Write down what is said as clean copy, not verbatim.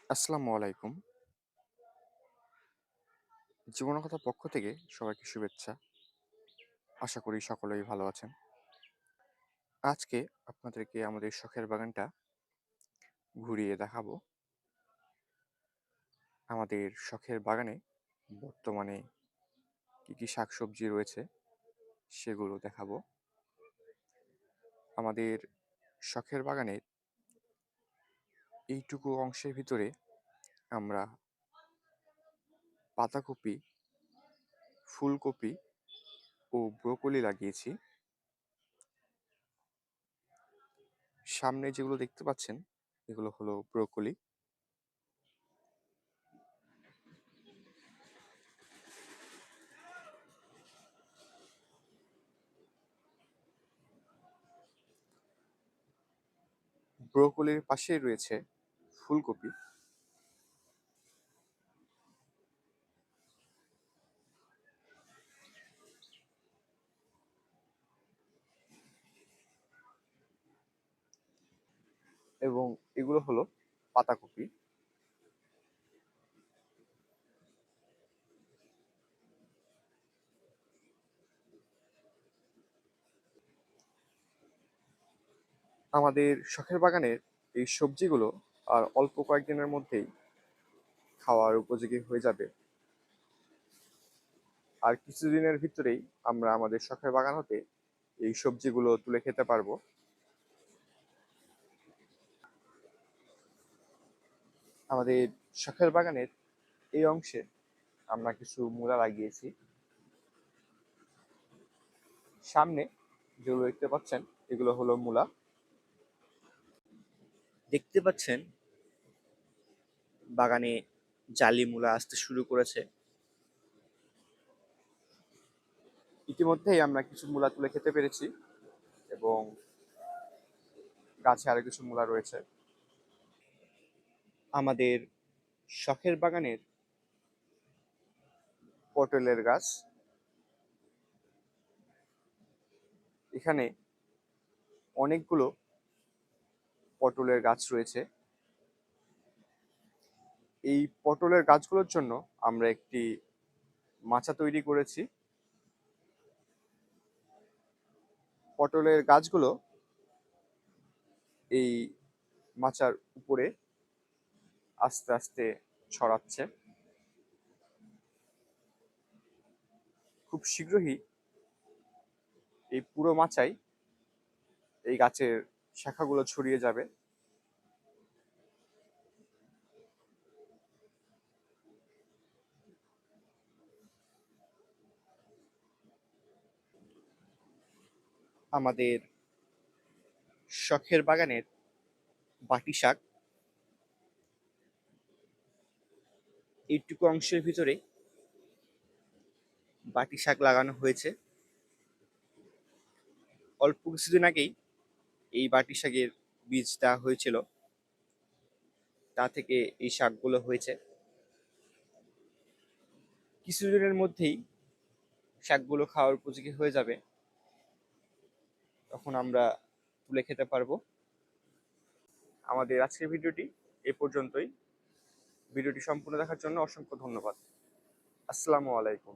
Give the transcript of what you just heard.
আসসালামু আলাইকুম। জীবনকথার পক্ষ থেকে সবাইকে শুভেচ্ছা। আশা করি সকলেই ভালো আছেন। আজকে আপনাদেরকে আমাদের শখের বাগানটা ঘুরিয়ে দেখাবো। আমাদের শখের বাগানে বর্তমানে কি শাকসবজি রয়েছে সেগুলো দেখাবো। আমাদের শখের বাগানের এইটুকু অংশের ভিতরে আমরা পাতাকপি, ফুলকপি ও ব্রোকলি লাগিয়েছি। সামনে যেগুলো দেখতে পাচ্ছেন এগুলো হলো ব্রোকলি। ব্রোকলির পাশেই রয়েছে ফুলকপি। এবং এগুলো হলো পাতাকপি। আমাদের শখের বাগানের এই সবজিগুলো আর অল্প কয়েকদিনের মধ্যেই খাওয়ার উপযোগী হয়ে যাবে। আর কিছুদিনের ভিতরেই আমরা আমাদের শখের বাগান হতে এই সবজিগুলো তুলে খেতে পারবো। আমাদের শখের বাগানের এই অংশে আমরা কিছু মূলা লাগিয়েছি। সামনে যেগুলো দেখতে পাচ্ছেন এগুলো হলো মূলা। দেখতে পাচ্ছেন বাগানে জালি মূলা আসতে শুরু করেছে। ইতিমধ্যেই আমরা কিছু মূলা তুলে খেতে পেরেছি এবং গাছে আরো কিছু মূলা রয়েছে। আমাদের শখের বাগানের পটলের গাছ, এখানে অনেকগুলো পটলের গাছ রয়েছে। এই পটলের গাছগুলোর জন্য আমরা একটি মাচা তৈরি করেছি। পটলের গাছগুলো এই মাচার উপরে আস্তে আস্তে ছড়াচ্ছে। খুব শীঘ্রই এই পুরো মাচায় এই গাছের শাখাগুলো ছড়িয়ে যাবে। আমাদের শখের বাগানের বাটি শাক এইটুকু অংশের ভিতরে বাটি শাক লাগানো হয়েছে। অল্প কিছুদিন আগেই এই বাটি শাকের বীজ দেওয়া হয়েছিল, তা থেকে এই শাকগুলো হয়েছে। কিছুদিনের মধ্যেই শাকগুলো খাওয়ার উপযোগী হয়ে যাবে, তখন আমরা তুলে খেতে পারবো। আমাদের আজকের ভিডিওটি এ পর্যন্তই। ভিডিওটি সম্পূর্ণ দেখার জন্য অসংখ্য ধন্যবাদ। আসসালামু আলাইকুম।